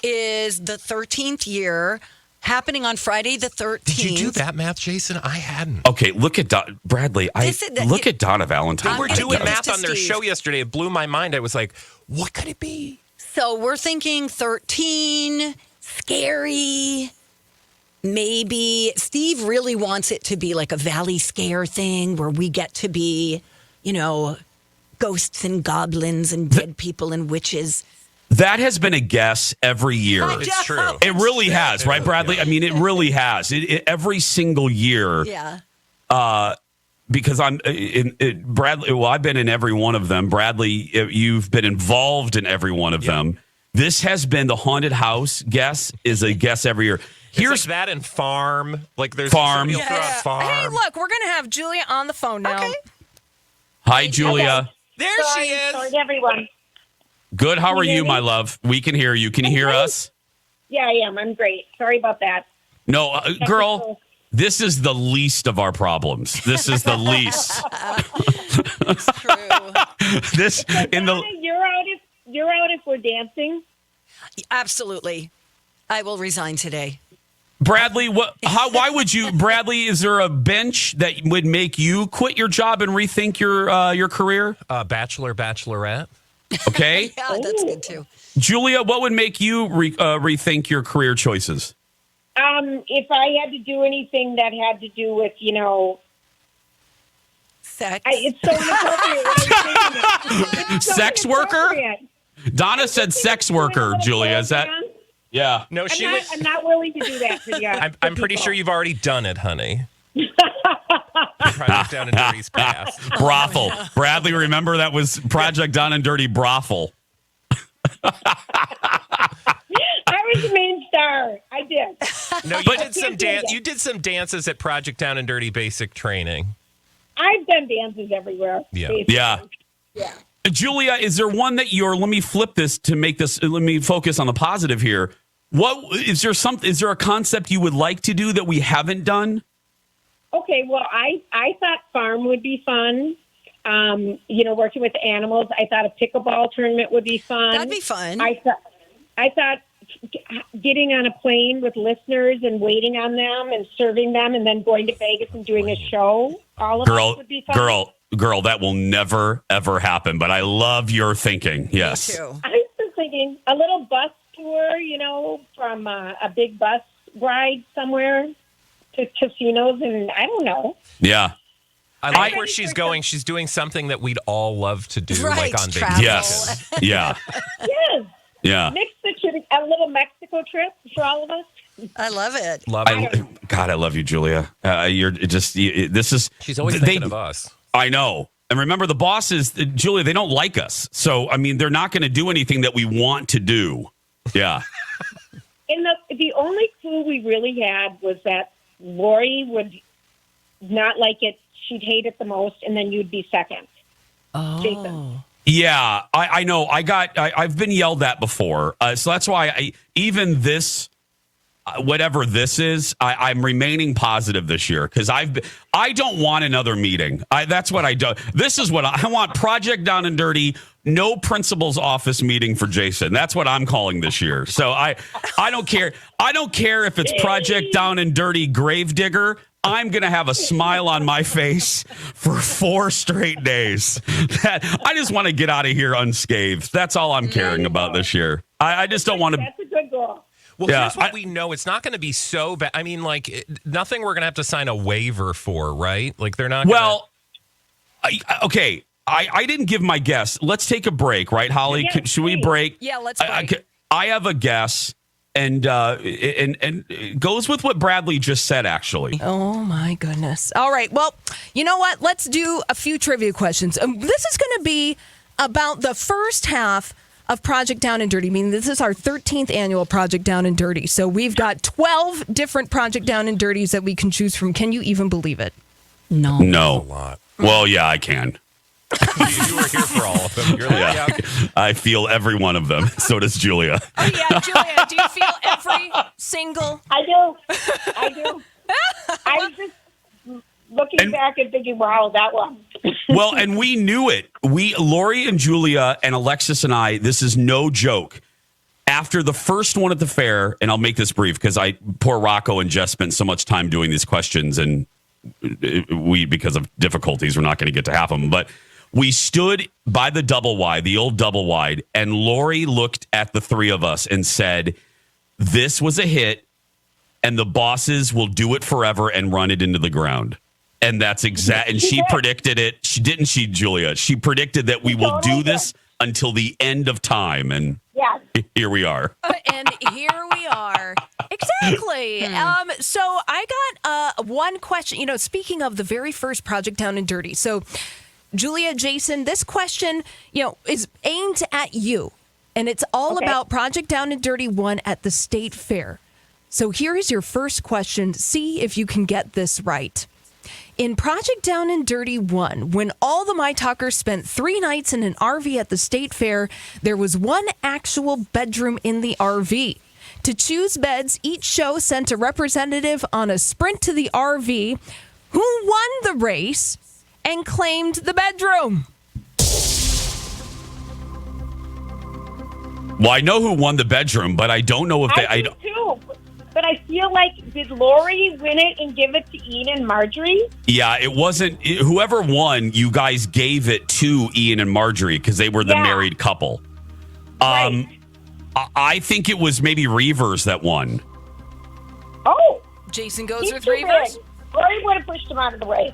is the 13th year, happening on Friday the 13th. Did you do that math, Jason? I hadn't. Okay, look at Bradley. Look at Donna Valentine. They were I'm doing gonna give math this to on their Steve. show yesterday. It blew my mind. I was like, what could it be? So we're thinking 13, scary. Maybe Steve really wants it to be like a Valley Scare thing where we get to be, ghosts and goblins and dead people and witches. That has been a guess every year. It's true. It really has, right, Bradley? I mean, it really has. Every single year. Yeah. Because Bradley. Well, I've been in every one of them. Bradley, you've been involved in every one of them. This has been the haunted house guess is a guess every year. Here's like that and farm. Like there's Farm. You'll throw out farm. Hey, look, we're going to have Julia on the phone now. Okay. Hi, Julia. There she is. Sorry, everyone. Good. How are you hear you, me? my love? We can hear you. Can you hear us? Yeah, I am. I'm great. Sorry about that. No, girl. This is the least of our problems. This is the least. It's true. This in the. Donna, you're out if we're dancing. Absolutely. I will resign today. Bradley, why would you, Bradley? Is there a bench that would make you quit your job and rethink your career? Bachelor, bachelorette. Okay, Yeah, that's good too. Julia, what would make you rethink your career choices? If I had to do anything that had to do with, Sex. it's so inappropriate. What I'm saying. It's so Sex worker? inappropriate. Donna said sex worker. Julia, is that? Yeah. No, I'm not willing to do that for you. I'm pretty sure you've already done it, honey. Project Down and Dirty's past. Brothel. Bradley, remember that was Project Down and Dirty Brothel. I was the main star. I did. No, you did some dances at Project Down and Dirty Basic Training. I've done dances everywhere. Yeah. basically. Yeah. Yeah. Julia, is there one that let me flip this to make this, let me focus on the positive here. Is there a concept you would like to do that we haven't done? Okay, well, I thought farm would be fun. Working with animals. I thought a pickleball tournament would be fun. That'd be fun. I thought getting on a plane with listeners and waiting on them and serving them and then going to Vegas and doing a show. All of us would be fun. Girl, that will never, ever happen. But I love your thinking. Yes. Me too. I was just thinking a little bus tour, from a big bus ride somewhere to casinos, and I don't know. Yeah. I like where she's going. She's doing something that we'd all love to do, Right, like on travel. vacation. Yes. Yeah. Yes. Yeah. Mix a little Mexico trip for all of us. I love it. Love it. God, I love you, Julia. This is. She's always thinking of us. I know. And remember, the bosses, Julia, they don't like us. So, I mean, they're not going to do anything that we want to do. Yeah. And the only clue we really had was that Lori would not like it. She'd hate it the most, and then you'd be second. Oh. Jason. Yeah, I know. I've been yelled at before. So that's why even this, whatever this is, I'm remaining positive this year because I don't want another meeting. That's what I do. This is what I want. Project Down and Dirty. No principal's office meeting for Jason. That's what I'm calling this year. So I don't care. I don't care if it's Project Down and Dirty Gravedigger. I'm going to have a smile on my face for 4 straight days. I just want to get out of here unscathed. That's all I'm caring about this year. I just don't want to. That's a good goal. Well, here's what we know. It's not going to be so bad. I mean, nothing we're going to have to sign a waiver for, right? Like, they're not going to... Well, okay. I didn't give my guess. Let's take a break, right, Holly? Yes, Should we break? Yeah, let's break. I have a guess, and it goes with what Bradley just said, actually. Oh, my goodness. All right. Well, you know what? Let's do a few trivia questions. This is going to be about the first half of Project Down and Dirty. I mean, this is our 13th annual Project Down and Dirty. So we've got 12 different Project Down and Dirties that we can choose from. Can you even believe it? No. No. a lot. Well, yeah, I can. You were here for all of them. You're like, yeah. I feel every one of them. So does Julia. Oh, yeah, Julia, do you feel every single? I do. I was just looking back and thinking, wow, that one. Well, and we knew it. Lori and Julia and Alexis and I, this is no joke. after the first one at the fair, and I'll make this brief because poor Rocco and Jess spent so much time doing these questions, and because of difficulties, we're not going to get to half of them. But we stood by the double wide, the old double wide, and Lori looked at the three of us and said, "This was a hit, and the bosses will do it forever and run it into the ground." And that's exact. And she predicted it. Didn't she, Julia? She predicted that we will do this until the end of time, and here we are. And here we are. Exactly. So I got one question. Speaking of the very first Project Down and Dirty. So, Julia, Jason, this question, is aimed at you. And it's all about Project Down and Dirty 1 at the State Fair. So here is your first question. See if you can get this right. In Project Down and Dirty 1, when all the My Talkers spent 3 nights in an RV at the State Fair, there was one actual bedroom in the RV. To choose beds, each show sent a representative on a sprint to the RV who won the race and claimed the bedroom. Well, I know who won the bedroom, but I don't know if they... I do too. But I feel like, did Lori win it and give it to Ian and Marjorie? Yeah, it wasn't... Whoever won, you guys gave it to Ian and Marjorie because they were the married couple. Right. I think it was maybe Reavers that won. Oh. Jason goes He's with too Reavers? big. Lori would have pushed him out of the way.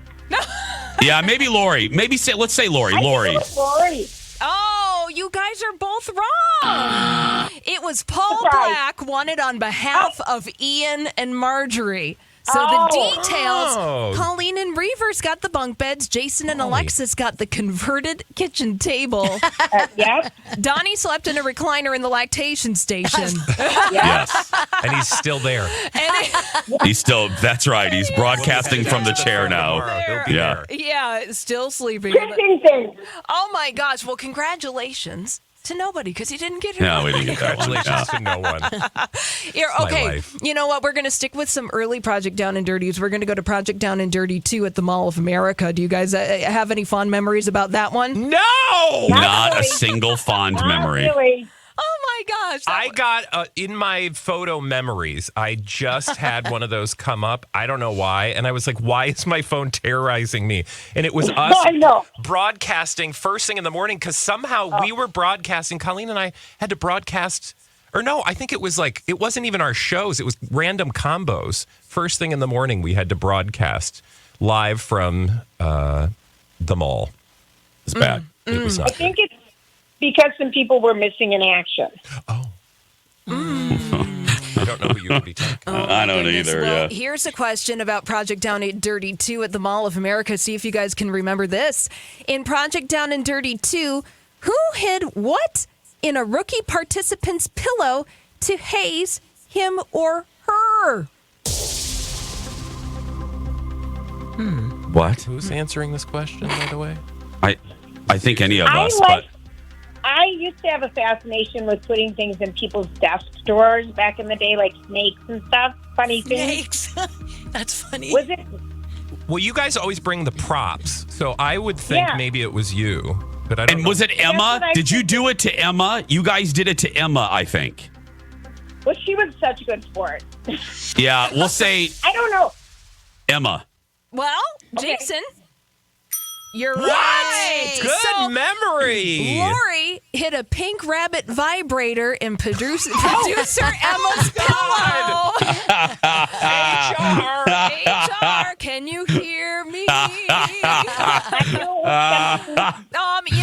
Yeah, maybe Lori. Let's say Lori. I think Lori. it was Lori. Oh, you guys are both wrong. It was Paul Black won it on behalf of Ian and Marjorie. So the details, Colleen and Reavers got the bunk beds. Jason and Alexis got the converted kitchen table. Yep. Donnie slept in a recliner in the lactation station. Yes. And he's still there. He's still... That's right. He's broadcasting from the chair now. He'll be Yeah. there. Yeah, still sleeping. Kensington. Oh my gosh. Well, congratulations to nobody because he didn't get her. No, we didn't get that one. Congratulations to no one. Here, my okay, life. you know what? We're going to stick with some early Project Down and Dirties. We're going to go to Project Down and Dirty 2 at the Mall of America. Do you guys have any fond memories about that one? No! Not a single fond memory. Really. Oh my gosh. I got in my photo memories, I just had one of those come up. I don't know why. And I was like, why is my phone terrorizing me? And it was us I know. broadcasting first thing in the morning because somehow we were broadcasting. Colleen and I had to broadcast. Or no, I think it was like, it wasn't even our shows. It was random combos. First thing in the morning, we had to broadcast live from the mall. It was bad. It was not I think it's because some people were missing in action. Oh. I don't know who you would be talking about. I don't Goodness. either. Well, Yeah. here's a question about Project Down and Dirty 2 at the Mall of America. See if you guys can remember this. In Project Down and Dirty 2, who hid what in a rookie participant's pillow to haze him or her? What? Who's answering this question, by the way? I think any of us, I used to have a fascination with putting things in people's desk drawers back in the day, like snakes and stuff. Funny things. Snakes. That's funny. Was it? Well, you guys always bring the props, so I would think maybe it was you, but I don't And know. was it Emma? what I Did you think. do it to Emma? You guys did it to Emma, I think. Well, she was such a good sport. Yeah, we'll say I don't know. Emma. Well, Okay. Jason, you're right. Good So, memory. Lori hit a pink rabbit vibrator in producer Emma's pillow. HR, can you hear me? You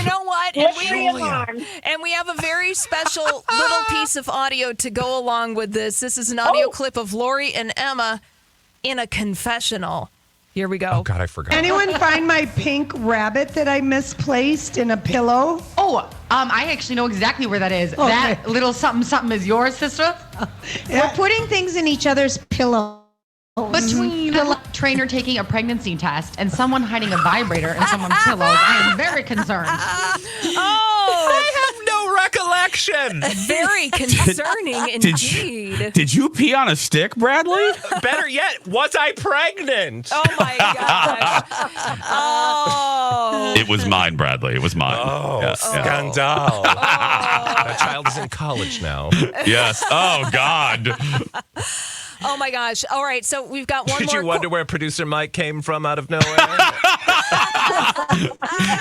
know what? And we have a very special little piece of audio to go along with this. This is an audio clip of Lori and Emma in a confessional. Here we go. Oh, God, I forgot. Anyone find my pink rabbit that I misplaced in a pillow? Oh, I actually know exactly where that is. Okay. That little something something is yours, sister? We're putting things in each other's pillows. Between the trainer taking a pregnancy test and someone hiding a vibrator in someone's pillows, I am very concerned. Oh, I have no erection. Very concerning indeed. Did you pee on a stick, Bradley? Better yet, was I pregnant? Oh my gosh. Oh. It was mine, Bradley. It was mine. Oh, Yeah. scandal. That child is in college now. Yes. Oh, God. Oh my gosh. All right. So we've got one Did more. you wonder where producer Mike came from out of nowhere?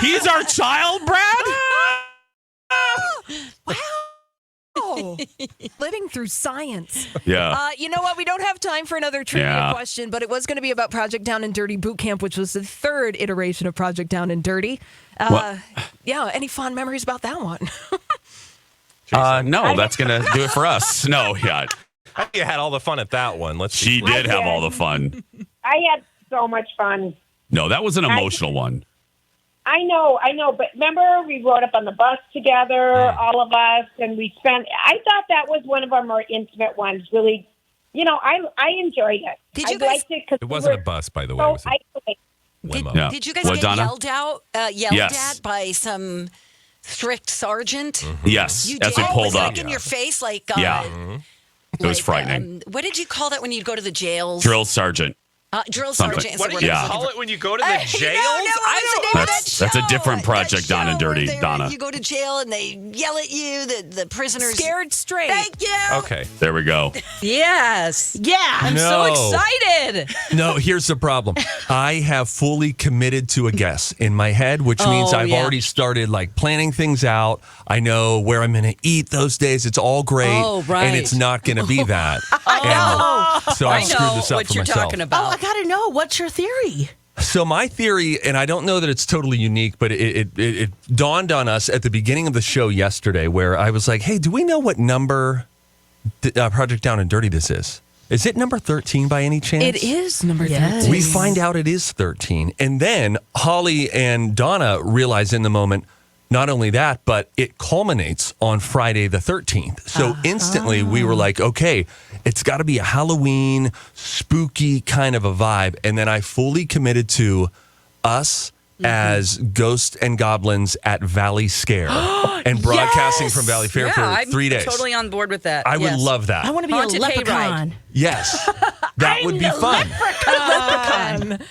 He's our child, Brad? Wow. Living through science. Yeah. You know what? We don't have time for another trivia Yeah. question, but it was going to be about Project Down and Dirty Boot Camp, which was the third iteration of Project Down and Dirty. Yeah. Any fond memories about that one? No, that's going to do it for us. No, yeah. I think you had all the fun at that one. She did have all the fun. I had so much fun. No, that was an emotional one. I know, but remember we rode up on the bus together, all of us, and I thought that was one of our more intimate ones. Really, I enjoyed it. Did you I guys- liked it 'cause It we wasn't were a bus, by the way. It so was a isolated. limo. Yeah. Did you guys What, get Donna? yelled Yes. at by some strict sergeant? Yes, You as did? we pulled Was it up. like in your face? Like, Yeah. It was like, frightening. what did you call that when you'd go to the jails? Drill sergeant. Drill Something. sergeant. is What the do you word. call it when you go to the No, jails? what was the name of That's a show? different Project That Down and show where Dirty, Donna. You go to jail and they yell at you. The prisoners. Scared straight. Thank you. Okay. There we go. Yes. Yeah. I'm No. so excited. No, here's the problem. I have fully committed to a guess in my head, which means Oh, I've yeah. already started like planning things out. I know where I'm going to eat those days. It's all great. Oh, right. And it's not going to be that. So I I screwed know this up what for you're myself. talking about. Oh, I got to know. What's your theory? So my theory, and I don't know that it's totally unique, but it dawned on us at the beginning of the show yesterday where I was like, hey, do we know what number Project Down and Dirty this is? Is it number 13 by any chance? It is number Yes. 13. We find out it is 13. And then Holly and Donna realize in the moment, not only that, but it culminates on Friday the 13th. So instantly we were like, okay, it's got to be a Halloween, spooky kind of a vibe. And then I fully committed to us as ghosts and goblins at Valley Scare and broadcasting from Valley Fair Yeah, for I'm 3 days. totally on board with that. I would Yes. love that. I want to be Haunted a hayride. leprechaun. Yes, that would be fun. Okay.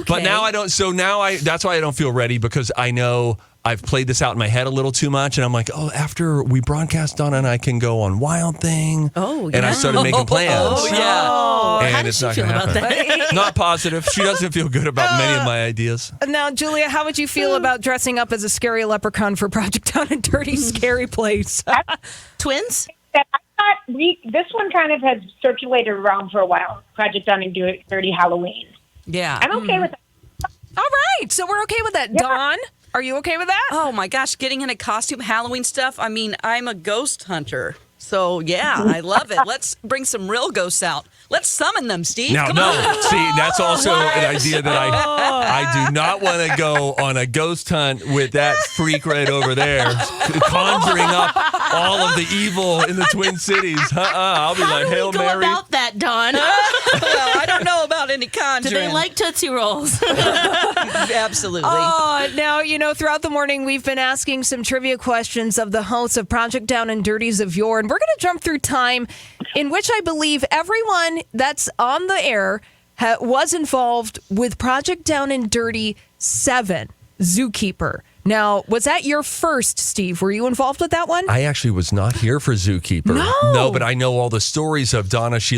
But now I don't. So now that's why I don't feel ready because I know I've played this out in my head a little too much. And I'm like, oh, after we broadcast, Donna and I can go on Wild Thing. Oh, And I started making plans. Oh, yeah. And How does it's she not feel going to about happen. that? Not positive. She doesn't feel good about many of my ideas. Now, Julia, how would you feel about dressing up as a scary leprechaun for Project Down and Dirty Scary Place? Twins? I thought this one kind of has circulated around for a while. Project Down and Dirty Halloween. Yeah. I'm okay with that. All right. So we're okay with that. Dawn, are you okay with that? Oh my gosh, getting in a costume, Halloween stuff. I mean, I'm a ghost hunter. So yeah, I love it. Let's bring some real ghosts out. Let's summon them, Steve. Now, Come no. on. See, that's also an idea that I do not want to go on a ghost hunt with that freak right over there, conjuring up all of the evil in the Twin Cities. I'll be like, Hail Mary. that, Dawn? Well, I don't know about any conjuring. Do they like Tootsie Rolls? Absolutely. Now, throughout the morning, we've been asking some trivia questions of the hosts of Project Down and Dirties of Yore. And we're going to jump through time in which I believe everyone that's on the air was involved with Project Down and Dirty 7, Zookeeper. Now, was that your first, Steve? Were you involved with that one? I actually was not here for Zookeeper. No, but I know all the stories of Donna. She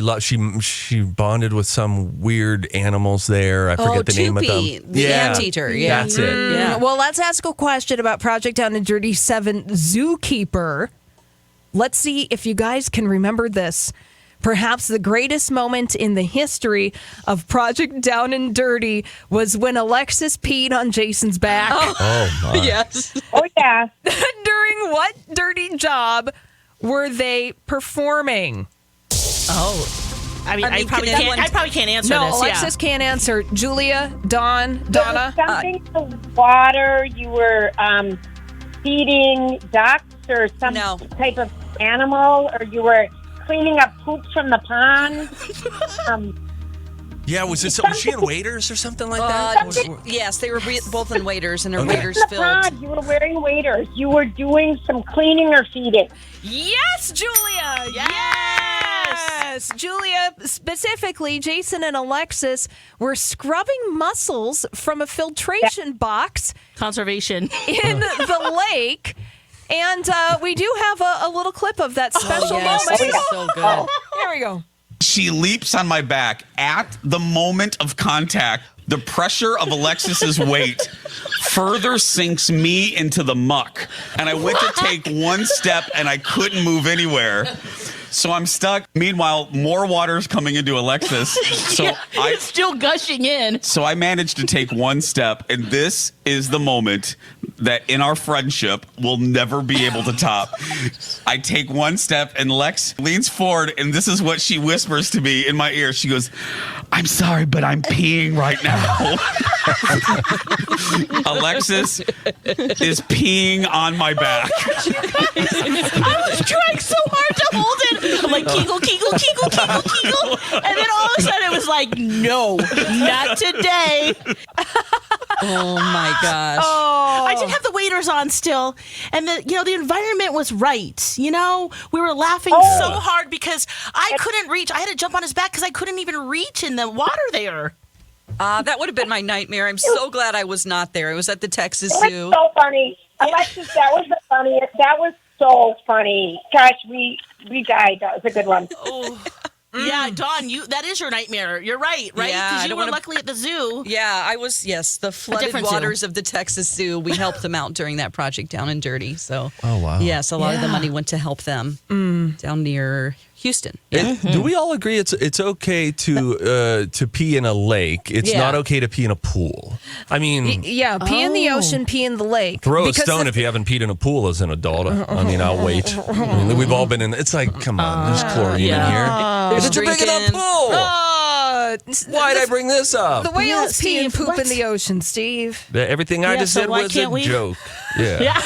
bonded with some weird animals there. I forget the name of Toopy, them. the anteater. Yeah. That's it. Yeah. Well, let's ask a question about Project Down and Dirty 7, Zookeeper. Let's see if you guys can remember this. Perhaps the greatest moment in the history of Project Down and Dirty was when Alexis peed on Jason's back. Oh, my. Yes. Oh, yeah. During what dirty job were they performing? I mean, I probably can can't. anyone- I probably can't answer No, this. Alexis can't answer. Julia, Dawn, Donna. Something to water. You were feeding ducks or some No. type of animal, or you were cleaning up poops from the pond. Yeah, was she in Waiters or something like that? Yes, they were both in Waiters, and her Waiters The filled. pod, you were wearing waders. You were doing some cleaning or feeding. Yes, Julia. Yes. Julia, specifically, Jason and Alexis were scrubbing mussels from a filtration box Conservation. in the lake. And we do have a little clip of that special yes, moment. it was so good. Here we go. She leaps on my back at the moment of contact. The pressure of Alexis's weight further sinks me into the muck. And I went to take one step and I couldn't move anywhere. So I'm stuck. Meanwhile, more water's coming into Alexis. So It's still gushing in. So I managed to take one step, and this is the moment that in our friendship we'll never be able to top. I take one step, and Lex leans forward, and this is what she whispers to me in my ear. She goes, "I'm sorry, but I'm peeing right now." Alexis is peeing on my back. I was trying so hard to hold it. I'm like, kegel, kegel, kegel, kegel, kegel. And then all of a sudden it was like, no, not today. Oh my gosh. I did have the waders on still. And the environment was right. We were laughing so hard because I couldn't reach. I had to jump on his back because I couldn't even reach in the water there. That would have been my nightmare. I'm so glad I was not there. It was at the Texas It Zoo. was so funny. Alexis, that was the funniest. That was so funny. Gosh, we died. That was a good one. Oh. Yeah, Dawn, that is your nightmare. You're right? Yeah, Because I you don't were wanna- luckily at the zoo. Yeah, I was, the flooded different zoo. waters of the Texas Zoo. We helped them out during that project down and dirty. So, Oh, wow. yes, a lot of the money went to help them down near Houston. Do we all agree it's okay to pee in a lake? It's Yeah. not okay to pee in a pool. I mean, Yeah, pee in the ocean, pee in the lake. throw a Because stone if you haven't peed in a pool as an adult. I mean, I'll wait. I mean, we've all been in. It's like, come on, there's chlorine in here. It's a big enough drinking. pool. Why'd I bring this up? The whales pee and Steve, poop in what? the ocean, Steve. Everything I Yeah, just so said why was a can't we? joke. Yeah.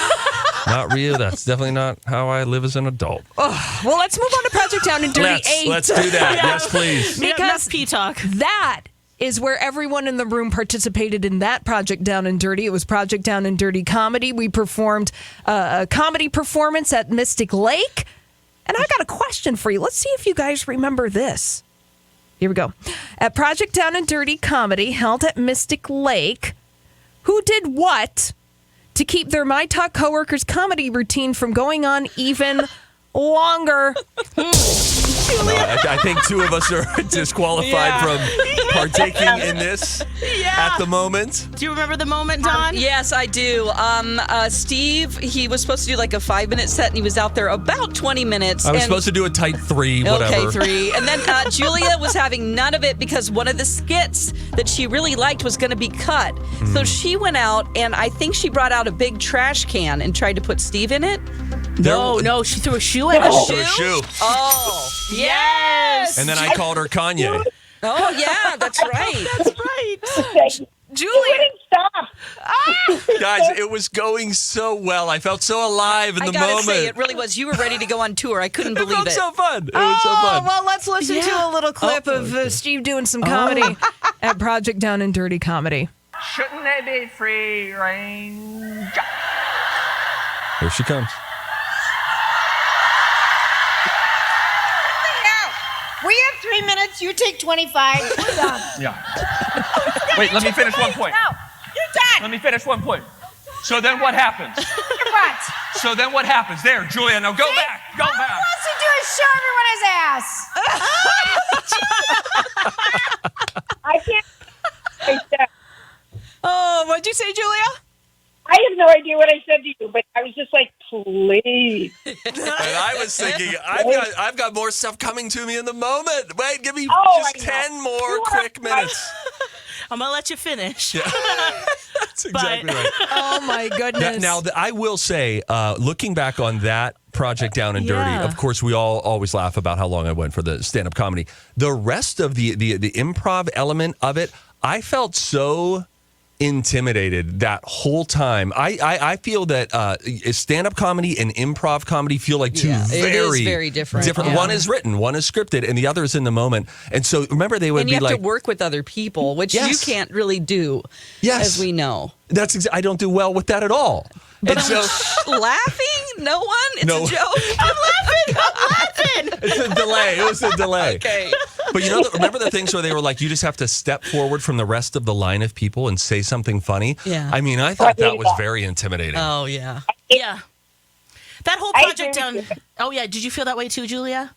Not real. That's definitely not how I live as an adult. Well, let's move on to Project Down and Dirty 8. Let's do that. Yes, please. Because Because pee talk. that is where everyone in the room participated in that Project Down and Dirty. It was Project Down and Dirty comedy. We performed a comedy performance at Mystic Lake. And I got a question for you. Let's see if you guys remember this. Here we go. At Project Down and Dirty comedy held at Mystic Lake, who did what to keep their My Talk coworkers' comedy routine from going on even longer? I think two of us are disqualified from partaking in this at the moment. Do you remember the moment, Dawn? Yes, I do. Steve, he was supposed to do like a 5-minute set, and he was out there about 20 minutes. I was supposed to do a tight 3, whatever. Okay, 3. And then Julia was having none of it because one of the skits that she really liked was going to be cut. So she went out, and I think she brought out a big trash can and tried to put Steve in it. No, she threw a shoe at us. A shoe. Oh, Yes. And then I called her Kanye. oh yeah, that's right. That's right. Julia. Wouldn't stop. Guys, it was going so well. I felt so alive in I the gotta moment. say, it really was. You were ready to go on tour. I couldn't It believe felt it. so fun. It was so fun. Well, let's listen to a little clip of Steve doing some comedy at Project Down and Dirty comedy. Shouldn't they be free range? Here she comes. We have 3 minutes. You take 25. We're done. Yeah. Wait, let me finish one point. No, you're done. Let me finish one point. So then what happens? What? So then what happens? There, Julia, now go back. Go All back. he wants to do is show everyone his ass. I can't. Oh, what'd you say, Julia? I have no idea what I said to you, but I was just like, please. And I was thinking, I've got more stuff coming to me in the moment. Wait, give me just 10 more quick minutes. I'm going to let you finish. That's exactly right. Oh, my goodness. Now, I will say, looking back on that Project Down and Dirty, of course, we all always laugh about how long I went for the stand-up comedy. The rest of the improv element of it, I felt so intimidated that whole time. I feel that stand-up comedy and improv comedy feel like two very different. Yeah. One is written, one is scripted, and the other is in the moment. And so remember, they would and be you have like, to work with other people, which you can't really do, as we know. I don't do well with that at all. But and so, laughing? No one? It's a joke? I'm laughing. It's a delay. It was a delay. Okay. But remember the things where they were like, you just have to step forward from the rest of the line of people and say something funny? Yeah. I mean, I thought that was very intimidating. Oh, yeah. Yeah. That whole project down. Oh, yeah. Did you feel that way too, Julia?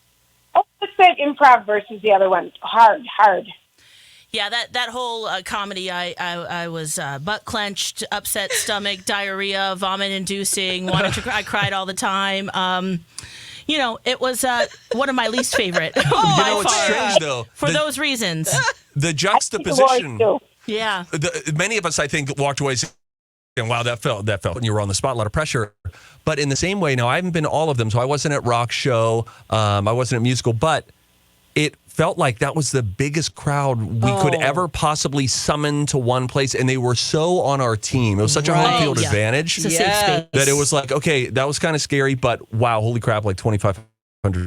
Oh, I said improv versus the other one. Hard. Yeah, that whole comedy, I was butt clenched, upset stomach, diarrhea, vomit-inducing, I cried all the time. It was one of my least favorite. It's strange, though. For those reasons. The juxtaposition. Yeah. Many of us, I think, walked away saying, wow, that felt, and you were on the spot, a lot of pressure. But in the same way, now I haven't been to all of them, so I wasn't at Rock Show, I wasn't at Musical, but it felt like that was the biggest crowd we could ever possibly summon to one place, and they were so on our team. It was such a home field advantage that it was like, okay, that was kind of scary, but wow, holy crap, like 2,500.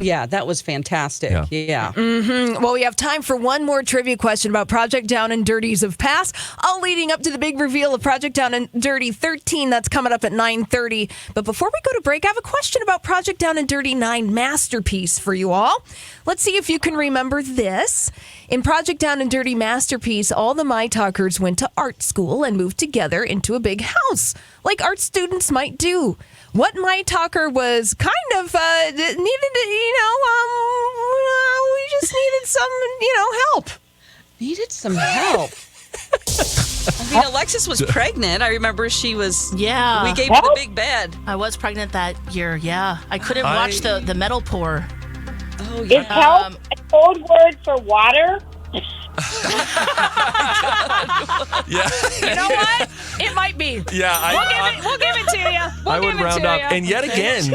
Yeah, that was fantastic. Yeah. Mm-hmm. Well, we have time for one more trivia question about Project Down and Dirties of Past, all leading up to the big reveal of Project Down and Dirty 13. That's coming up at 9:30. But before we go to break, I have a question about Project Down and Dirty 9 Masterpiece for you all. Let's see if you can remember this. In Project Down and Dirty Masterpiece, all the My Talkers went to art school and moved together into a big house, like art students might do. What My Talker was kind of needed, we just needed some, help. Needed some help. I mean, Alexis was pregnant. I remember she was. Yeah. We gave her the big bed. I was pregnant that year. Yeah. I couldn't watch the metal pour. Oh, yeah. Is help a code word for water? Yeah. You know what? It might be. Yeah. We'll give it to you. I would round up. And yet again,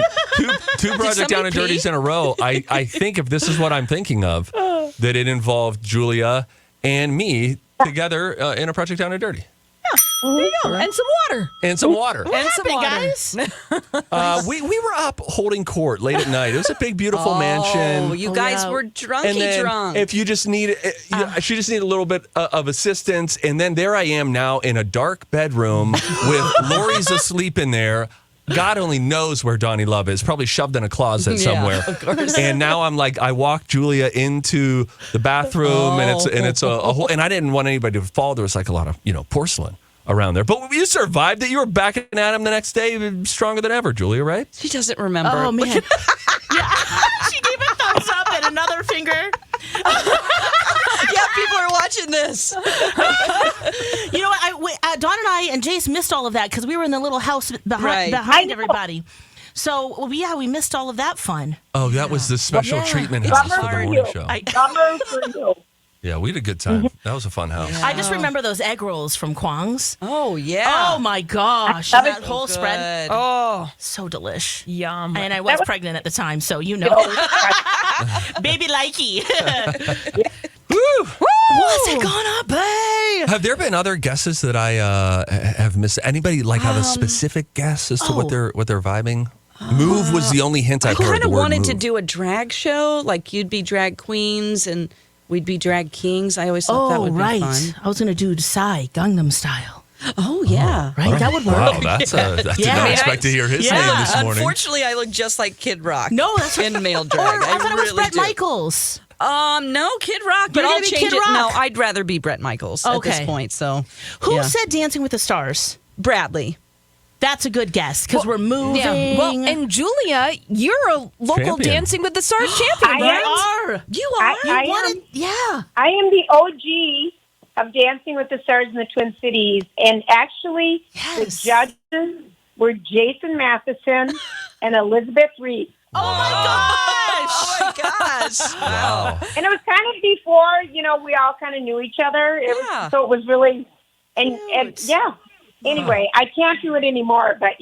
two Project Down and Dirties in a row. I think if this is what I'm thinking of, that it involved Julia and me together in a Project Down and Dirty. There you go. And some water. And some water. What happened, guys? We were up holding court late at night. It was a big, beautiful mansion. Oh, you guys were drunky and then drunk. If you just need, she just needed a little bit of assistance. And then there I am now in a dark bedroom with Lori's asleep in there. God only knows where Donnie Love is. Probably shoved in a closet somewhere. Of course. And now I'm like, I walked Julia into the bathroom, and it's a whole. And I didn't want anybody to fall. There was like a lot of porcelain around there. But you survived it. You were back at him the next day, stronger than ever, Julia, right? She doesn't remember. Oh, man. Yeah. She gave a thumbs up and another finger. Yeah, people are watching this. You know what? Dawn and I and Jace missed all of that because we were in the little house behind everybody. So, we missed all of that fun. Oh, that was the special treatment house for the morning show. Bummer for you. Yeah, we had a good time. That was a fun house. I just remember those egg rolls from Kwong's. Oh, yeah. Oh, my gosh. That whole spread. Oh, so delish. Yum. And I was pregnant at the time, so you know. Baby likey. Woo! What's it gonna be? Have there been other guesses that I have missed? Anybody have a specific guess as to what they're vibing? Move was the only hint I've heard. I kind the of word wanted move. to do a drag show, like you'd be drag queens and we'd be drag kings. I always thought that would be fun. I was gonna do Psy Gangnam Style. Oh, yeah. Right? That would work. Wow, I did not expect to hear his name this morning. Unfortunately, I look just like Kid Rock. No, that's in male drag. I thought it was really Bret do. Michaels. No, Kid Rock, but You're I'll gonna be change Kid it. No, Rock. I'd rather be Bret Michaels at this point. So, Who said Dancing with the Stars? Bradley. That's a good guess because we're moving. Yeah. Well, and Julia, you're a local Champion. Dancing with the Stars champion, right? You are. I wanted, am. yeah. I am the OG of Dancing with the Stars in the Twin Cities. And actually, the judges were Jason Matheson and Elizabeth Reed. Oh, my gosh. Oh, my gosh. Wow. And it was kind of before, we all kind of knew each other. So it was really, and yeah. Anyway, I can't do it anymore, but,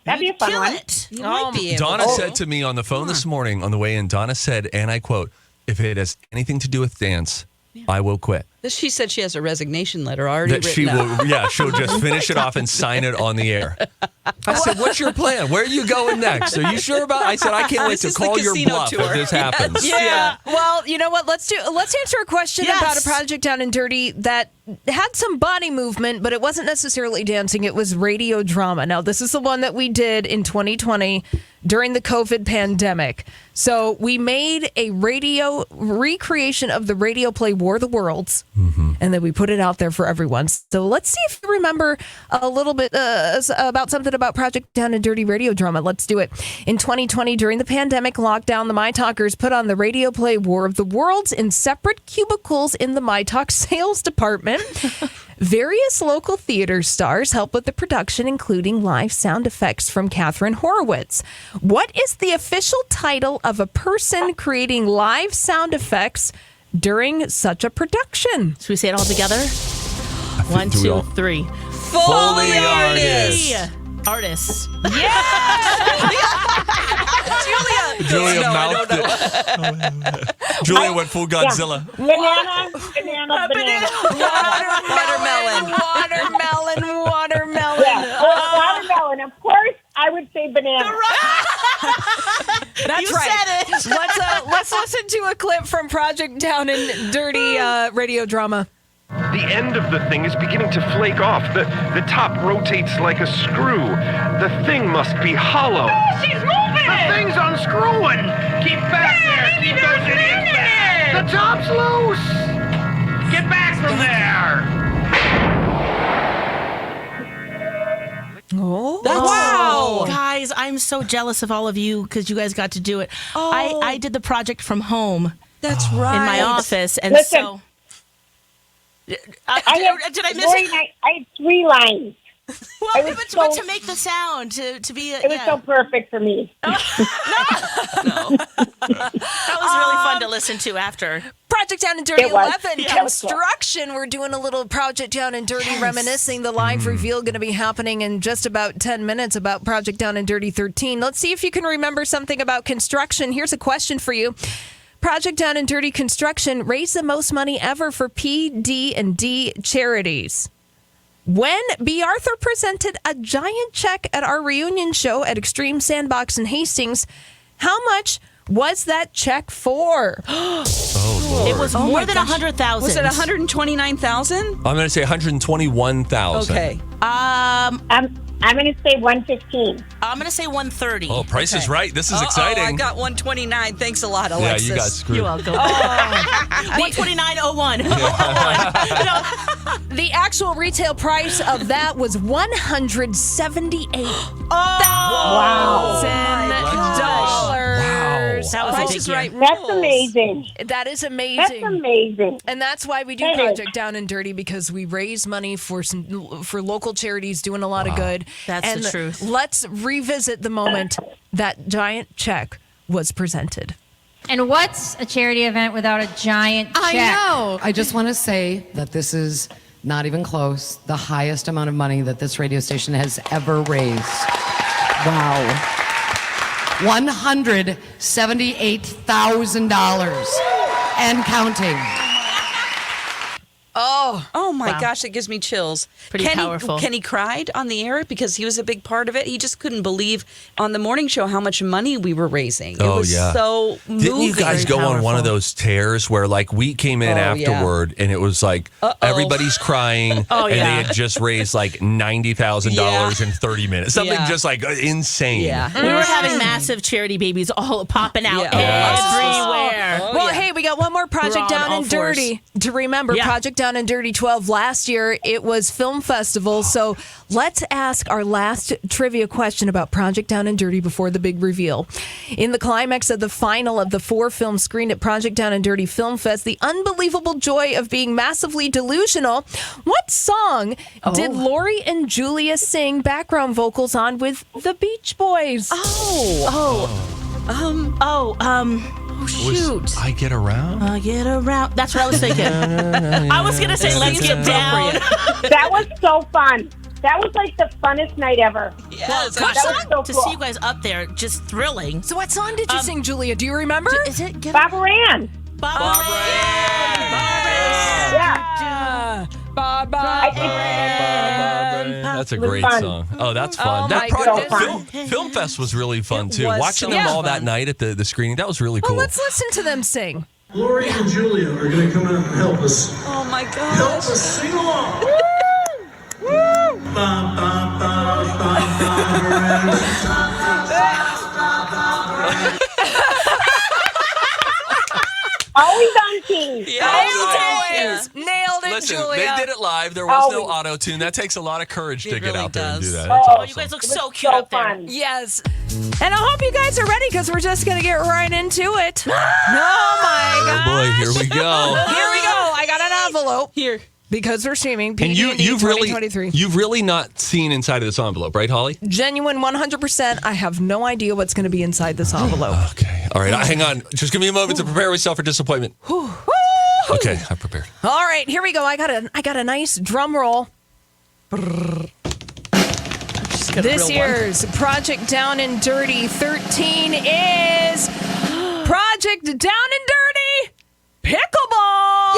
that'd be a fun one. You might be able Donna to. said to me on the phone this morning on the way in, Donna said, and I quote, if it has anything to do with dance, I will quit. She said she has a resignation letter already That she written out. will, yeah, she'll just finish it off and sign it on the air. I said, "What's your plan? Where are you going next? Are you sure about?" I said, "I can't wait This to is the call your casino bluff tour. if this happens." Yeah. Well, you know what? Let's answer a question Yes. about a project Down and Dirty that had some body movement, but it wasn't necessarily dancing. It was radio drama. Now, this is the one that we did in 2020 during the COVID pandemic. So we made a radio recreation of the radio play War of the Worlds, and then we put it out there for everyone. So let's see if you remember a little bit about something about Project Down and Dirty radio drama. Let's do it. In 2020, during the pandemic lockdown, the My Talkers put on the radio play War of the Worlds in separate cubicles in the My Talk sales department. Various local theater stars help with the production, including live sound effects from Catherine Horowitz. What is the official title of a person creating live sound effects during such a production? Should we say it all together? 1, do we all? 2, 3. Foley artist. Artists. Julia No, I mouthed don't it. Julia went full Godzilla. Banana. Watermelon. Yeah, watermelon. Of course, I would say banana. That's You right. said it. Let's listen to a clip from Project Down and Dirty radio drama. The end of the thing is beginning to flake off. The top rotates like a screw. The thing must be hollow. Oh, she's moving! The thing's unscrewing. Keep back there. Keep those idiots back. The top's loose. Get back from there. Oh, Wow. Guys, I'm so jealous of all of you because you guys got to do it. I did the project from home That's right. in my office. And Listen. so. Did I I miss it? I had 3 lines. Well, I was but so- to make the sound, to be It was so perfect for me. That was really fun to listen to after. Project Down and Dirty It was. 11 Yeah, it was cool. construction. We're doing a little Project Down and Dirty reminiscing. The live reveal going to be happening in just about 10 minutes about Project Down and Dirty 13. Let's see if you can remember something about construction. Here's a question for you. Project Down and Dirty Construction raised the most money ever for PD&D charities. When B. Arthur presented a giant check at our reunion show at Extreme Sandbox in Hastings, how much was that check for? It was more than 100,000. Was it 129,000? I'm going to say 121,000. Okay. I'm going to say 115. I'm going to say 130. Oh, Price is Right. This is Oh, exciting. I got 129. Thanks a lot, yeah, Alexis. you got screwed. You're welcome. 129.01. The actual retail price of that was $178,000. That was a Price big is year. Right That's rules. amazing. That is That's amazing. amazing. And that's why we do It is. Project Down and Dirty, because we raise money for local charities doing a lot of good. That's and the truth. Let's revisit the moment that giant check was presented. And what's a charity event without a giant check? I know. I just want to say that this is not even close. The highest amount of money that this radio station has ever raised. Wow. $178,000 and counting. Oh my Wow. gosh, that gives me chills. Pretty powerful. Kenny cried on the air because he was a big part of it. He just couldn't believe on the morning show how much money we were raising. It was so moving. Didn't you guys go on one of those tears where like we came in afterward and it was like everybody's crying and they had just raised like $90,000 in 30 minutes. Something just like insane. Yeah. We were having massive charity babies all popping out everywhere. Well, hey, we got one more Project We're on Down all and Dirty to remember. Yeah. Project Down and Dirty 12 last year. It was Film Festival. So let's ask our last trivia question about Project Down and Dirty before the big reveal. In the climax of the final of the 4 films screened at Project Down and Dirty Film Fest, the unbelievable joy of being massively delusional, what song did Lori and Julia sing background vocals on with the Beach Boys? Shoot. I Get Around? Get around. That's what I was thinking. I was going to say, let's get down. That was so fun. That was like the funnest night ever. Yes. That was so To cool. see you guys up there, just thrilling. So what song did you sing, Julia? Do you remember? Is it Bob Moran. Bob Moran. Yeah. That's a It was great fun. song. Oh, that's fun. Oh, that my goodness. Film Fest was really fun too. was Watching so them all fun. that night at the screening, that was really cool. Well, let's listen to them sing. Lori and Julia are going to come out and help us. Oh my Help gosh. us sing along. Ba, ba, ba, ba, Always on key. Nailed it, Listen, Julia. they did it live. There was no Always. auto tune. That takes a lot of courage to It get really out there and do does. that. That's Oh, awesome. you guys look It was so cute so up there. fun. Yes. And I hope you guys are ready because we're just going to get right into it. Oh, my Oh God. boy, here we go. Here we go. I got an envelope Here. because we're streaming. And you've really 2023. you've really not seen inside of this envelope, right, Holly? Genuine 100%. I have no idea what's going to be inside this envelope. Okay. All right. Hang on. Just give me a moment to prepare myself for disappointment. Okay, I'm prepared. All right, here we go. I got a nice drum roll. This year's Project Down and Dirty 13 is Project Down and Dirty Pickleball.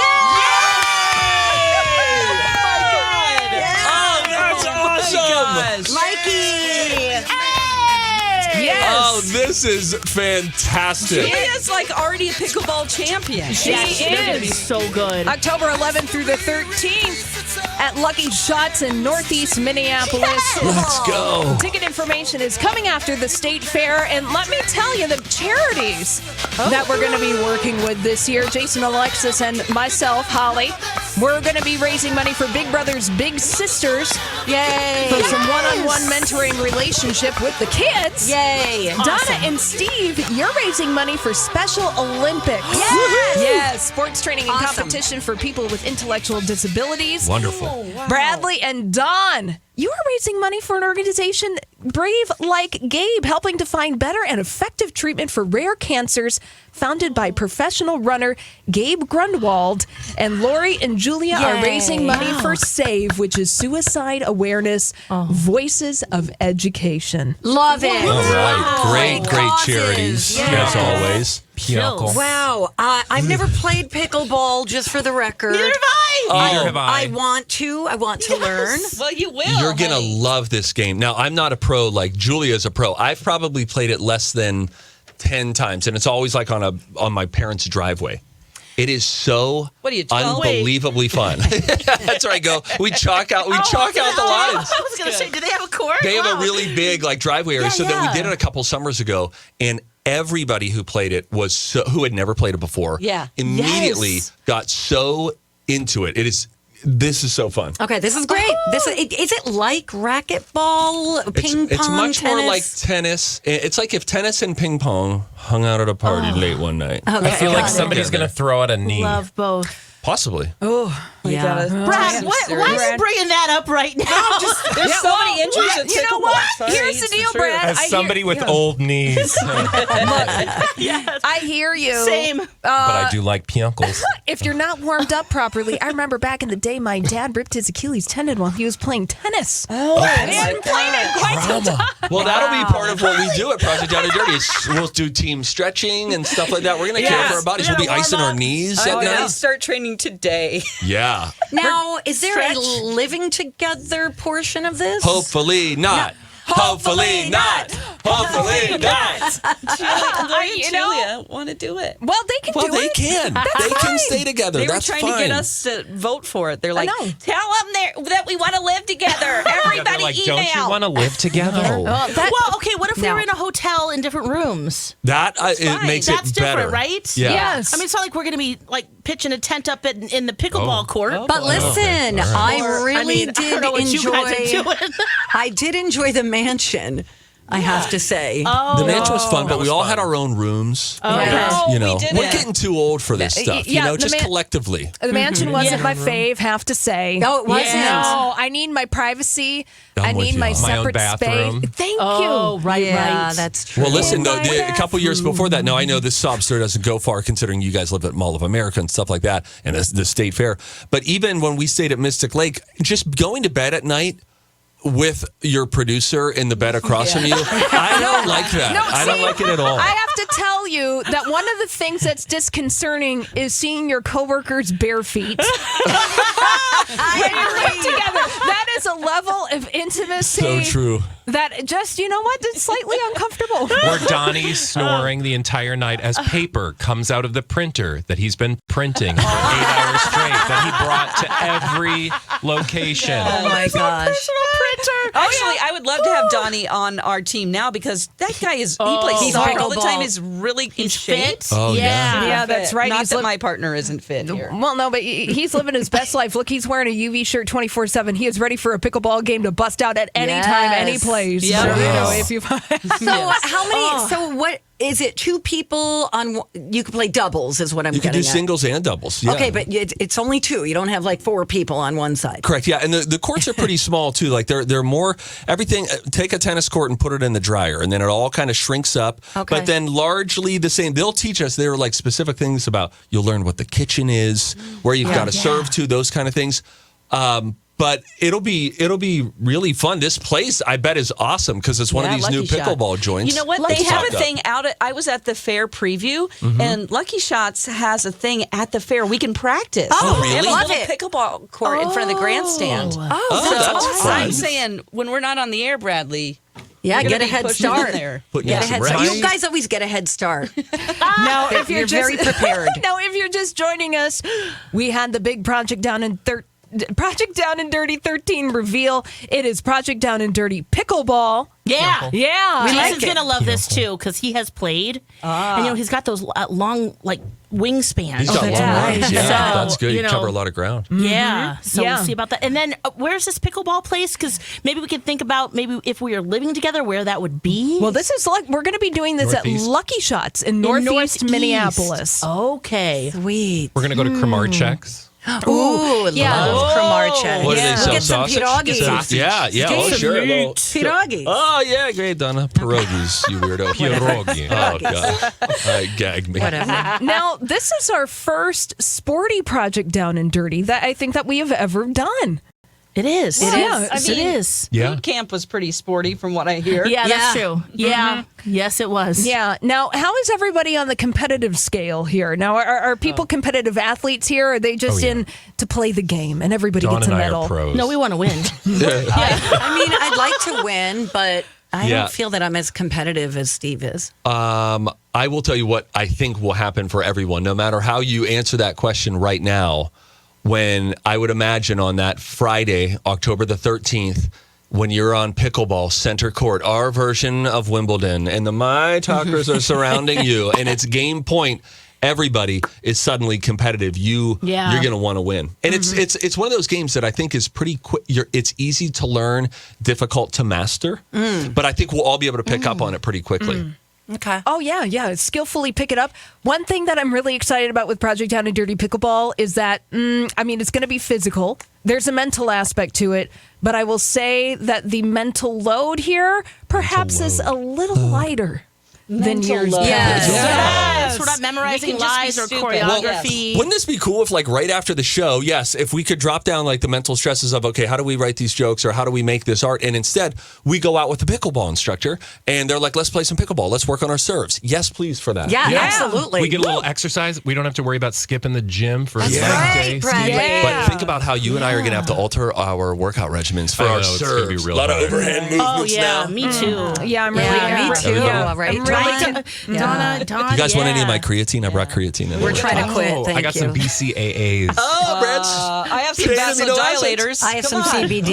Oh, that's awesome. Mikey. Yes. Oh, this is fantastic. She is like already a pickleball champion. She They're going to be is. so good. October 11th through the 13th at Lucky Shots in Northeast Minneapolis. Let's go. Ticket information is coming after the state fair. And let me tell you, the charities that we're going to be working with this year, Jason, Alexis, and myself, Holly, we're going to be raising money for Big Brothers Big Sisters. Yay. For some one-on-one mentoring relationship with the kids. Yay. Donna and Steve, you're raising money for Special Olympics. Yes, sports training and Awesome. competition for people with intellectual disabilities. Wonderful. Bradley and Don, you are raising money for an organization, Brave Like Gabe, helping to find better and effective treatment for rare cancers, founded by professional runner Gabe Grunwald. And Lori and Julia are Yay. raising money for SAVE, which is Suicide Awareness, Voices of Education. Love it. All right. Great Causes. charities, Yes. as always. Pioncle. Wow. I've never played pickleball, just for the record. Neither have I. Neither have I. I want to learn. Well, you will. You're going to honey. love this game. Now, I'm not a pro like Julia's a pro. I've probably played it less than 10 times, and it's always like on my parents' driveway. It is so What are you, 12? unbelievably fun. That's where I go. We chalk out the lines. I was going to say, do they have a court? They have Wow. a really big like driveway area. Yeah, So then we yeah. did it a couple summers ago, and everybody who played it was who had never played it before. Yeah. immediately Yes. got so into it. This is so fun. Okay, this is great. Is it like racquetball, ping pong, It's much tennis? more like tennis. It's like if tennis and ping pong hung out at a party late one night. Okay, I feel like got it. somebody's going to throw out a knee. Love both. Possibly. Yeah. Brad, why are you bringing that up right now? There's so many injuries at You know pickleball. what? Sorry, Here's it's the deal, truth. Brad. As somebody with old knees. Yes. I hear you. Same. But I do like pioncles. If you're not warmed up properly, I remember back in the day, my dad ripped his Achilles tendon while he was playing tennis. Oh, He hadn't played in quite some time. Well, that'll be part of what we do at Project Down and Dirty. We'll do team stretching and stuff like that. We're going to care for our bodies. We'll be icing our knees at I'm going to night. start training today. Yeah. Now, is there a Stretch. living together portion of this? Hopefully not. Hopefully not. Hopefully not. Julia want to do it. Well, they can Well, do they it. can. That's They can fine. stay together. They were That's trying fine. to get us to vote for it. They're like, know. tell them that we want to live together. Everybody They're like, email. don't you want to live together? Well, Well, okay, what if we No. were in a hotel in different rooms? That it fine. makes That's it better. different, right? Yeah. Yes. I mean, it's not like we're going to be like pitching a tent up in the pickleball court. But listen, I really I did don't know what you guys are enjoy. doing. I did enjoy the mansion. I have to say. The mansion was fun, but we all had our own rooms. Yeah. You know, we did we're it. getting too old for this stuff. yeah, You know, the just man- collectively. The mansion wasn't my fave, have to say. No, it wasn't. No, I need my privacy. I'm I with need you. my My own separate bathroom. space. Thank Oh, you. right, Yeah, right. that's true. Well, listen, though, my a couple years before that, now I know this sob story doesn't go far considering you guys live at Mall of America and stuff like that and the state fair. But even when we stayed at Mystic Lake, just going to bed at night with your producer in the bed across from you, I don't like that. No, I don't see, like it at all. I have to tell you that one of the things that's disconcerting is seeing your coworkers' bare feet. When you live together, that is a level of intimacy. So true. That just, you know what, it's slightly uncomfortable. Or Donnie snoring the entire night as paper comes out of the printer that he's been printing for 8 hours straight that he brought to every location. Oh my gosh. Actually, I would love to have Donnie on our team now because that guy he plays soccer all the time. Is really in shape. Oh, yeah. Yeah, that's right. Not that my partner isn't fit here. Well, no, but he's living his best life. Look, he's wearing a UV shirt 24/7. He is ready for a pickleball game to bust out at any time, any place. Yeah. So, you know, if you So how many? So what is it? 2 people on? You can play doubles, is what I'm You can getting do at. singles and doubles. Yeah. Okay, but it's only 2. You don't have like 4 people on one side. Correct. Yeah, and the courts are pretty small too. Like they're more everything. Take a tennis court and put it in the dryer, and then it all kind of shrinks up. Okay. But then largely the same. They'll teach us. There are like specific things about. You'll learn what the kitchen is, where you've got to serve to, those kind of things. But it'll be really fun. This place, I bet, is awesome because it's one of these new Lucky Shot. pickleball joints. You know what? They have a thing out at. I was at the fair preview, and Lucky Shots has a thing at the fair. We can practice. Oh, They have really? a Love little it. pickleball court in front of the grandstand. Oh, so that's fun. I'm saying when we're not on the air, Bradley. Yeah, you're get gonna a be head pushing in start. there. Putting Get in a some head start. reps. You guys always get a head start. Now, if you're very prepared. Now, if you're just joining us, we had the big Project Down and Dirty 13 reveal. It is Project Down and Dirty Pickleball. Yeah. Yeah. Jason's going to love this too because he has played. And, he's got those long, wingspans. He's got long arms. Yeah, So, that's good. You know, cover a lot of ground. Yeah. So Yeah. we'll see about that. And then where's this pickleball place? Because maybe we can think about maybe if we are living together, where that would be. Well, this is like we're going to be doing this Northeast. at Lucky Shots in Northeast Minneapolis. Okay. Sweet. We're going to go to Kramarczek's. Ooh, Yeah. love Kramarczek. What do they We'll sell? get some Sausage? pierogies. Yeah. Oh, Some sure. meat. Pierogies. Oh, yeah, great, Donna. Pierogies, you weirdo. Pierogi. Oh, God. Gag me. Whatever. Now, this is our first sporty Project Down and Dirty that I think that we have ever done. It is. It is. I mean, it is. Yeah. Boot camp was pretty sporty from what I hear. Yeah, that's Yeah. true. Yeah. Yes, it was. Yeah. Now, how is everybody on the competitive scale here? Now, are people competitive athletes here? Or are they just in to play the game and everybody Dawn gets and a I medal? are pros. No, we want to win. I mean, I'd like to win, but I Yeah. don't feel that I'm as competitive as Steve is. I will tell you what I think will happen for everyone, no matter how you answer that question right now. When I would imagine on that Friday, October the 13th, when you're on pickleball center court, our version of Wimbledon, and the My Talkers are surrounding you, and it's game point. Everybody is suddenly competitive. You're going to want to win, and it's one of those games that I think is pretty quick. It's easy to learn, difficult to master, but I think we'll all be able to pick up on it pretty quickly. Okay. Oh, yeah. Skillfully pick it up. One thing that I'm really excited about with Project Down and Dirty Pickleball is that, it's going to be physical. There's a mental aspect to it. But I will say that the mental load here perhaps is a little lighter than years past. Yes. We're not memorizing You can just be lies or stupid. choreography. Wouldn't this be cool if, like, right after the show, if we could drop down, like, the mental stresses of, okay, how do we write these jokes or how do we make this art? And instead, we go out with the pickleball instructor and they're like, let's play some pickleball. Let's work on our serves. Yes, please, for that. Yeah, absolutely. We get a little exercise. We don't have to worry about skipping the gym for That's leg right, day. Bradley. But think about how you and I are going to have to alter our workout regimens for I know, our it's gonna be serves. real A lot of hard. overhand movements now. Me too. Yeah, I'm really me too. Yeah, Right. I'm really Donna, You guys want any of my creatine? I brought creatine in. We're trying to quit. Oh, Thank I got you. some BCAAs. Oh, Brett. I have some Potato amino acids. vasodilators. I have Come some on. CBD.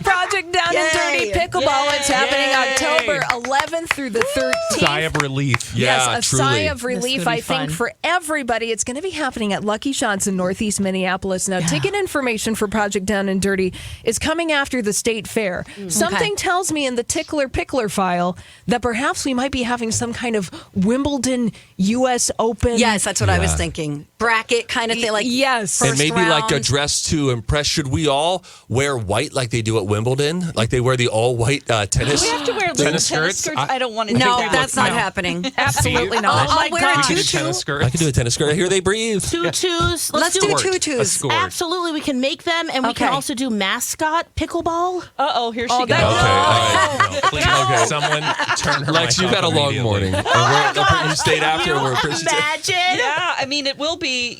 Project Down and Dirty Yay. Pickleball. It's happening Yay. October 11th through the 13th. Sigh of relief. Yeah, Yes, a truly. sigh of relief, gonna I be think, fun. for everybody. It's going to be happening at Lucky Shots in Northeast Minneapolis. Now, ticket information for Project Down and Dirty is coming after the state fair. Something tells me in the Tickler Pickler file that perhaps we might be having some kind of Wimbledon U.S. Open. Yes, that's what I was thinking. Bracket kind of thing. Like Yes. first And maybe like a round. dress to impress. Should we all wear white like they do at Wimbledon? Like they wear the all white tennis? We have to wear little tennis skirts. I don't want to do No, that. that's not happening. Absolutely not. I'll wear a We can do tutu. tennis skirts. I can do a tennis skirt. I hear they breathe. Tutus. Let's do A tutus. skirt. Absolutely, we can make them, and we can Okay. also do mascot pickleball. Uh-oh. Oh, here she Oh, goes. that- Okay, all right. Please, Okay. someone turn her Lex, mic you've off had a long immediately. morning. And you stayed after. Can We're you appreciative. imagine? Yeah, I mean, it will be,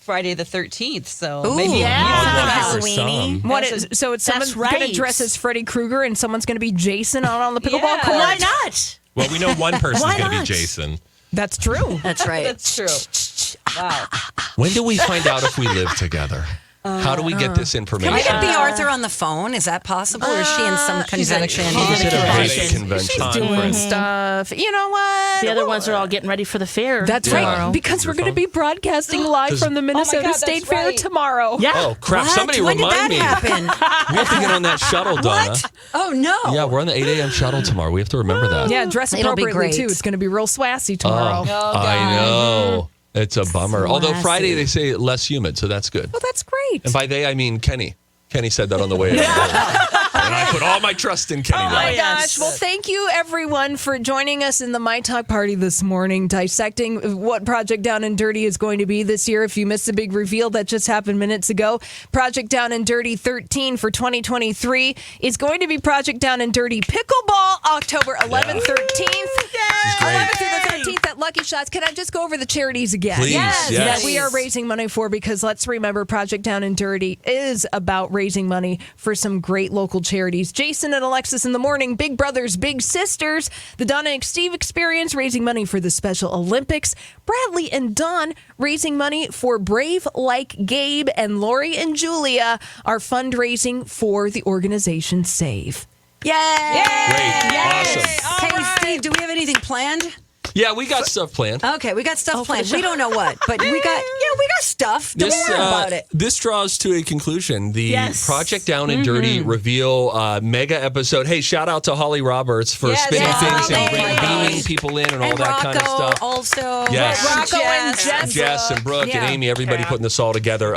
Friday the 13th. So Ooh, maybe yeah. Lucky for Halloweeny. some. What is, so it's That's someone's going right. to dress as Freddy Krueger and someone's going to be Jason out on the pickleball Yeah. court? Why not? Well, we know one person's Why going to be not? Jason. That's true. That's right. That's true. Wow. When do we find out if we live together? How do we get this information? Can we get B. Arthur on the phone? Is that possible? Or is she in some convention? He's at a big convention. convention. She's doing stuff. You know what? The other ones are all getting ready for the fair. That's tomorrow. right. Because we're going to be broadcasting live from the Minnesota God, State that's Fair right. tomorrow. Yeah. Oh, crap. What? Somebody When remind did me. that happen? We have to get on that shuttle, Donna. What? Oh, no. Yeah, we're on the 8 a.m. shuttle tomorrow. We have to remember that. Yeah, dress It'll be appropriately great. too. It's going to be real swassy tomorrow. I know. It's a bummer. Although Classy. Friday they say less humid, so that's good. Well, that's great. And by they, I mean Kenny. Kenny said that on the way. And I put all my trust in Kenny. Oh now. my yes. gosh. Well, thank you everyone for joining us in the My Talk party this morning, dissecting what Project Down and Dirty is going to be this year. If you missed the big reveal that just happened minutes ago, Project Down and Dirty 13 for 2023 is going to be Project Down and Dirty Pickleball, October 11th, 13th. 11th through the 13th at Lucky Shots. Can I just go over the charities again? Please, yes. That we are raising money for, because let's remember Project Down and Dirty is about raising money for some great local charities. Jason and Alexis in the morning, Big Brothers, Big Sisters, the Donna and Steve Experience raising money for the Special Olympics, Bradley and Dawn raising money for Brave Like Gabe, and Lori and Julia are fundraising for the organization Save. Yay! Great. Awesome. Hey, Steve, do we have anything planned? Yeah, we got stuff planned. Okay, we got stuff planned. We don't know what, but we got stuff. Don't worry about it. This draws to a conclusion. The Yes. Project Down and Dirty reveal mega episode. Hey, shout out to Holly Roberts for Yes, spinning yes, things and Holly. beaming people in and all And that kind of Rocco stuff. also. Yes. Rocco and Jess. Jess. Jess and Brooke Yeah. and Amy, everybody putting this all together.